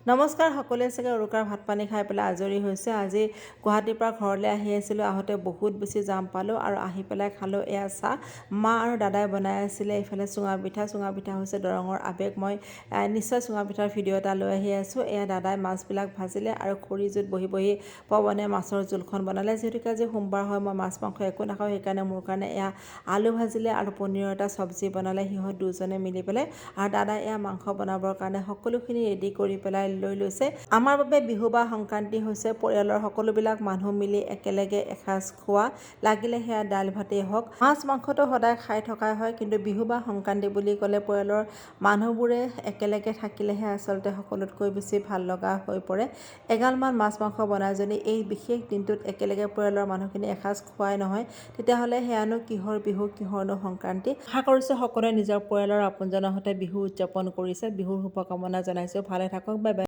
নমস্কাৰ সকলোৱে চাগে উৰুকাৰ ভাত পানী খাই পেলাই আজৰি হৈছে। আজি গুৱাহাটীৰ পৰা ঘৰলৈ আহি আছিলোঁ, আহোঁতে বহুত বেছি জাম পালোঁ আৰু আহি পেলাই খালোঁ এয়া চাহ। মা আৰু দাদাই বনাই আছিলে এইফালে চুঙা পিঠা হৈছে দৰঙৰ আৱেগ। মই নিশ্চয় চুঙা পিঠাৰ ভিডিঅ' এটা লৈ আহি আছোঁ। এয়া দাদাই মাছবিলাক ভাজিলে আৰু খৰি জুইত বহি বহি পৱনে মাছৰ জোলখন বনালে। যিহেতুকে আজি সোমবাৰ হয়, মই মাছ মাংস একো নাখাওঁ, সেইকাৰণে মোৰ কাৰণে এয়া আলু ভাজিলে আৰু পনীৰৰ এটা চব্জি বনালে সিহঁত দুজনে মিলি পেলাই। আৰু দাদাই এয়া মাংস বনাবৰ কাৰণে সকলোখিনি ৰেডি কৰি পেলাই লৈ লৈছে। আমাৰ বাবে বিহু বা সংক্ৰান্তি হৈছে পৰিয়ালৰ সকলোবিলাক মানুহ মিলি একেলগে এসাঁজ খোৱা, লাগিলে সেয়া দাইল ভাতেই হওক। মাছ মাংসটো সদায় খাই থকাই হয়, কিন্তু বিহু বা সংক্ৰান্তি বুলি ক'লে পৰিয়ালৰ মানুহবোৰে একেলগে থাকিলেহে আচলতে সকলোতকৈ বেছি ভাল লগা হৈ পৰে। এগালমান মাছ মাংস বনাই যদি এই বিশেষ দিনটোত একেলগে পৰিয়ালৰ মানুহখিনি এসাঁজ খোৱাই নহয়, তেতিয়াহ'লে সেয়ানো কিহৰ বিহু, কিহৰনো সংক্ৰান্তি। আশা কৰিছোঁ সকলোৱে নিজৰ পৰিয়ালৰ আপোনজনৰ সৈতে বিহু উদযাপন কৰিছে। বিহুৰ শুভকামনা জনাইছোঁ। ভালে থাকক, বাই বাই।